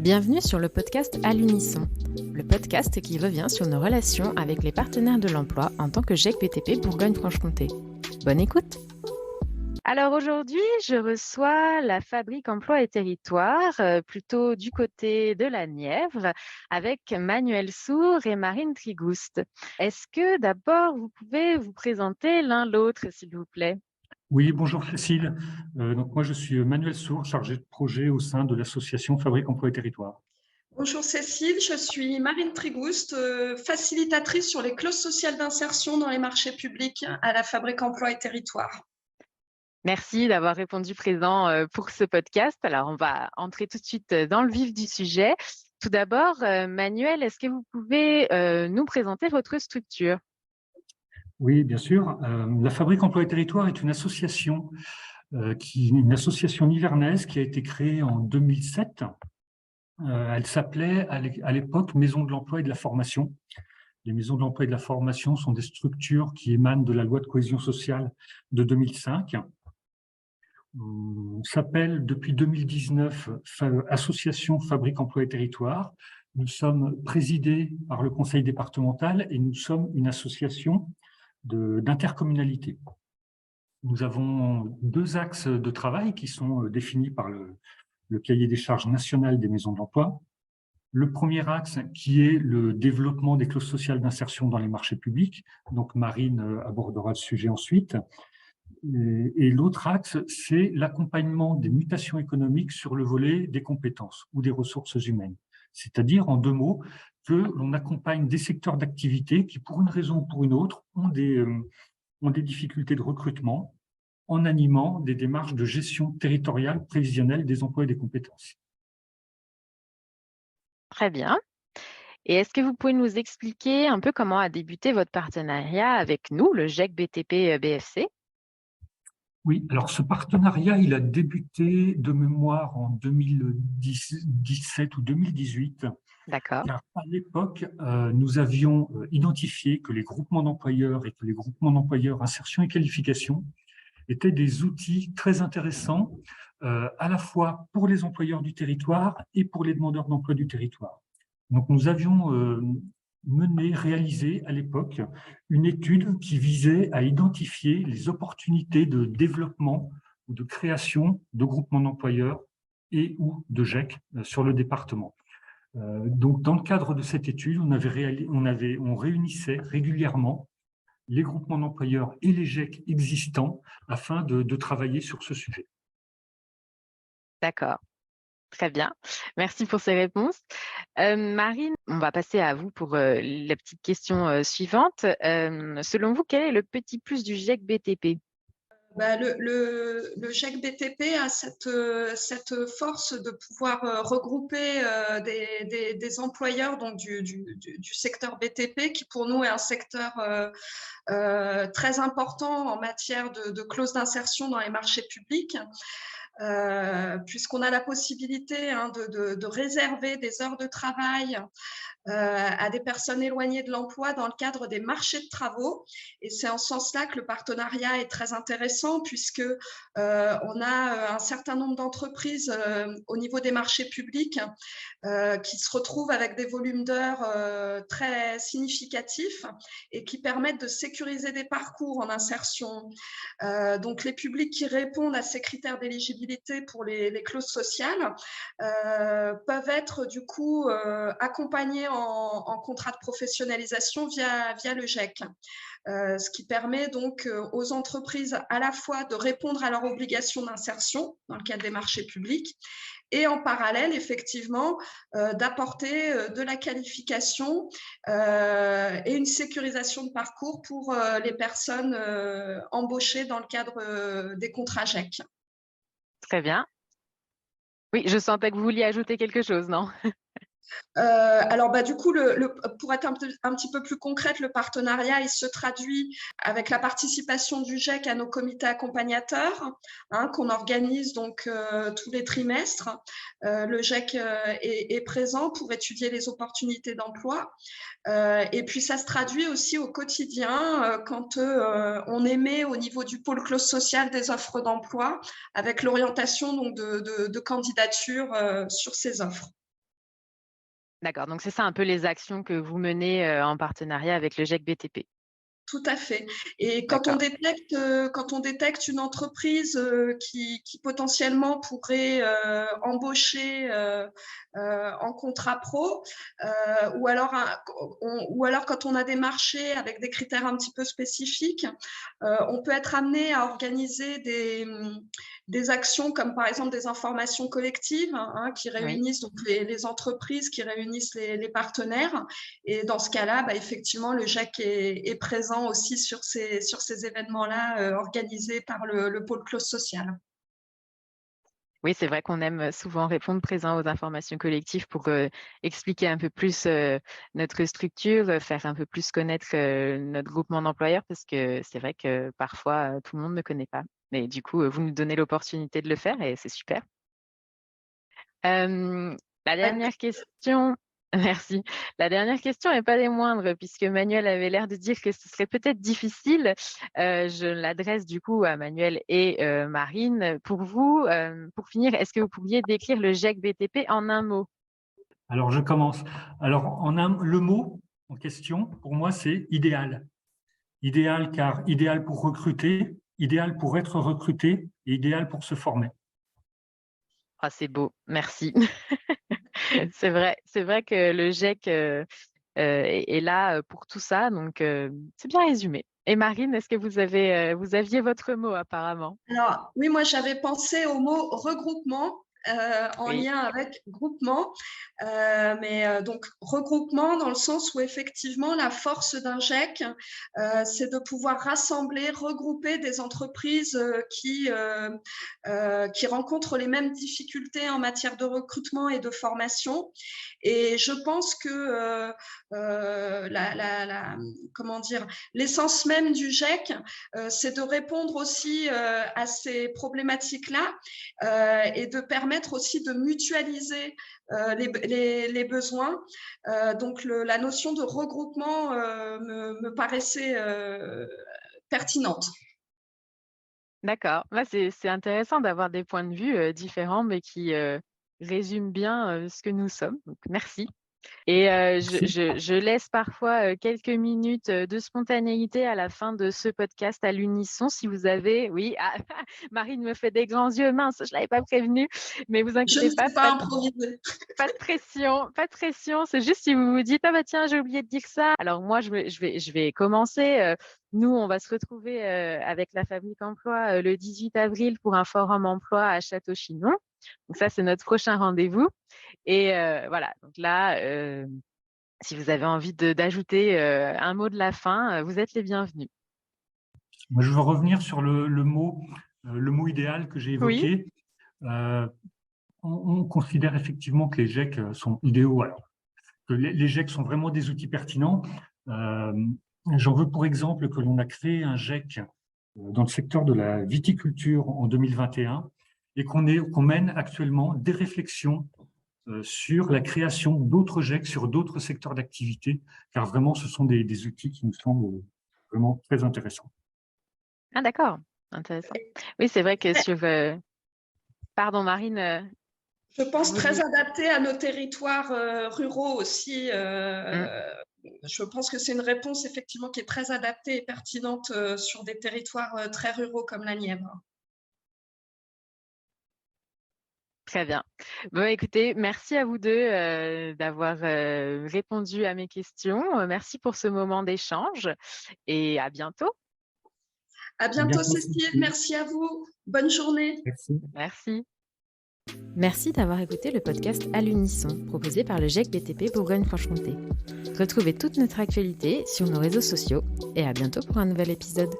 Bienvenue sur le podcast À l'unisson, le podcast qui revient sur nos relations avec les partenaires de l'emploi en tant que GEC BTP Bourgogne-Franche-Comté. Bonne écoute! Alors aujourd'hui, je reçois la Fabrique Emploi et Territoire, plutôt du côté de la Nièvre, avec Manuel Sour et Marine Trigouste. Est-ce que d'abord, vous pouvez vous présenter l'un l'autre, s'il vous plaît? Oui, bonjour Cécile. Donc moi je suis Manuel Sour, chargé de projet au sein de l'association Fabrique Emploi et Territoire. Bonjour Cécile, je suis Marine Trigouste, facilitatrice sur les clauses sociales d'insertion dans les marchés publics à la Fabrique Emploi et Territoire. Merci d'avoir répondu présent pour ce podcast. Alors, on va entrer tout de suite dans le vif du sujet. Tout d'abord, Manuel, est-ce que vous pouvez nous présenter votre structure? Oui, bien sûr. La Fabrique Emploi et Territoire est une association nivernaise qui a été créée en 2007. Elle s'appelait à l'époque Maison de l'Emploi et de la Formation. Les maisons de l'emploi et de la formation sont des structures qui émanent de la loi de cohésion sociale de 2005. On s'appelle depuis 2019 Association Fabrique Emploi et Territoire. Nous sommes présidés par le conseil départemental et nous sommes une association d'intercommunalité. Nous avons deux axes de travail qui sont définis par le cahier des charges national des maisons de l'emploi. Le premier axe qui est le développement des clauses sociales d'insertion dans les marchés publics. Donc Marine abordera le sujet ensuite. Et l'autre axe, c'est l'accompagnement des mutations économiques sur le volet des compétences ou des ressources humaines. C'est-à-dire, en deux mots, que l'on accompagne des secteurs d'activité qui, pour une raison ou pour une autre, ont des difficultés de recrutement en animant des démarches de gestion territoriale prévisionnelle des emplois et des compétences. Très bien. Et est-ce que vous pouvez nous expliquer un peu comment a débuté votre partenariat avec nous, le GEC BTP BFC? Oui, alors ce partenariat, il a débuté de mémoire en 2017 ou 2018. D'accord. Car à l'époque, nous avions identifié que les groupements d'employeurs et que les groupements d'employeurs insertion et qualification étaient des outils très intéressants à la fois pour les employeurs du territoire et pour les demandeurs d'emploi du territoire. Donc nous avions réalisé à l'époque une étude qui visait à identifier les opportunités de développement ou de création de groupements d'employeurs et ou de GEC sur le département. Donc, dans le cadre de cette étude, on réunissait régulièrement les groupements d'employeurs et les GEC existants afin de travailler sur ce sujet. D'accord. Très bien. Merci pour ces réponses. Marine, on va passer à vous pour la petite question suivante. Selon vous, quel est le petit plus du GEC BTP? Le GEC BTP a cette force de pouvoir regrouper des employeurs donc du secteur BTP qui pour nous est un secteur très important en matière de clauses d'insertion dans les marchés publics. Puisqu'on a la possibilité de réserver des heures de travail à des personnes éloignées de l'emploi dans le cadre des marchés de travaux. Et c'est en ce sens-là que le partenariat est très intéressant puisque on a un certain nombre d'entreprises au niveau des marchés publics qui se retrouvent avec des volumes d'heures très significatifs et qui permettent de sécuriser des parcours en insertion. Donc, les publics qui répondent à ces critères d'éligibilité pour les clauses sociales peuvent être du coup accompagnés en contrat de professionnalisation via le GEC. Ce qui permet donc aux entreprises à la fois de répondre à leurs obligations d'insertion dans le cadre des marchés publics et en parallèle, effectivement, d'apporter de la qualification et une sécurisation de parcours pour les personnes embauchées dans le cadre des contrats GEC. Très bien. Oui, je sentais que vous vouliez ajouter quelque chose, non? Alors, du coup, pour être un petit peu plus concrète, le partenariat, il se traduit avec la participation du GEC à nos comités accompagnateurs qu'on organise donc tous les trimestres. Le GEC est présent pour étudier les opportunités d'emploi. Et puis, ça se traduit aussi au quotidien quand on émet au niveau du pôle clause sociale des offres d'emploi avec l'orientation donc de candidature sur ces offres. D'accord, donc c'est ça un peu les actions que vous menez en partenariat avec le GIEC BTP. Tout à fait. Et D'accord. quand on détecte une entreprise qui potentiellement pourrait embaucher en contrat pro, ou alors quand on a des marchés avec des critères un petit peu spécifiques, on peut être amené à organiser des actions comme par exemple des informations collectives qui Oui. réunissent donc les entreprises, qui réunissent les partenaires. Et dans ce cas-là, effectivement, le GIEC est présent aussi sur ces événements-là organisés par le pôle clause sociale. Oui, c'est vrai qu'on aime souvent répondre présent aux informations collectives pour expliquer un peu plus notre structure, faire un peu plus connaître notre groupement d'employeurs, parce que c'est vrai que parfois tout le monde ne connaît pas. Mais du coup, vous nous donnez l'opportunité de le faire et c'est super. La dernière question, merci. La dernière question n'est pas des moindres, puisque Manuel avait l'air de dire que ce serait peut-être difficile. Je l'adresse du coup à Manuel et Marine. Pour vous, pour finir, est-ce que vous pourriez décrire le GIEC BTP en un mot? Alors, je commence. Alors, le mot en question, pour moi, c'est idéal. Idéal car idéal pour recruter, idéal pour être recruté et idéal pour se former. Ah, c'est beau, merci. C'est vrai que le GIEC est là pour tout ça, donc c'est bien résumé. Et Marine, est-ce que vous aviez votre mot apparemment? Alors, oui, moi, j'avais pensé au mot regroupement en Oui. lien avec groupement, donc regroupement dans le sens où effectivement la force d'un GIEC, c'est de pouvoir rassembler, regrouper des entreprises qui rencontrent les mêmes difficultés en matière de recrutement et de formation. Et je pense que comment dire, l'essence même du GIEC, c'est de répondre aussi à ces problématiques-là et de permettre aussi de mutualiser les besoins. Donc, la notion de regroupement me paraissait pertinente. D'accord. Ouais, c'est intéressant d'avoir des points de vue différents, mais qui résument bien ce que nous sommes. Donc, merci. Et Merci. je laisse parfois quelques minutes de spontanéité à la fin de ce podcast à l'unisson. Si vous avez, oui, Marine me fait des grands yeux, mince, je ne l'avais pas prévenu, mais vous Je ne inquiétez pas, sais pas improviser. pas de pression, pas de pression. C'est juste si vous vous dites, ah bah tiens, j'ai oublié de dire ça. Alors moi, je vais commencer. Nous, on va se retrouver avec la Fabrique Emploi le 18 avril pour un forum emploi à Château-Chinon. Donc ça, c'est notre prochain rendez-vous. Et voilà, donc là, si vous avez envie d'ajouter un mot de la fin, vous êtes les bienvenus. Moi, je veux revenir sur le mot idéal que j'ai Oui, évoqué. On considère effectivement que les GIEC sont idéaux, alors que les GIEC sont vraiment des outils pertinents. J'en veux pour exemple que l'on a créé un GIEC dans le secteur de la viticulture en 2021 et qu'on mène actuellement des réflexions sur la création d'autres GIEC sur d'autres secteurs d'activité, car vraiment ce sont des outils qui nous semblent vraiment très intéressants. ah d'accord, intéressant. Oui, c'est vrai que sur... Pardon Marine, Je pense vous très dites... adapté à nos territoires ruraux aussi. Je pense que c'est une réponse effectivement qui est très adaptée et pertinente sur des territoires très ruraux comme la Nièvre. Très bien. Bon, écoutez, merci à vous deux d'avoir répondu à mes questions. Merci pour ce moment d'échange et à bientôt. À À bientôt, bientôt. Cécile. Merci à vous. Bonne journée. Merci. Merci. Merci d'avoir écouté le podcast À l'unisson, proposé par le GIEC BTP Bourgogne-Franche-Comté. Retrouvez toute notre actualité sur nos réseaux sociaux et à bientôt pour un nouvel épisode.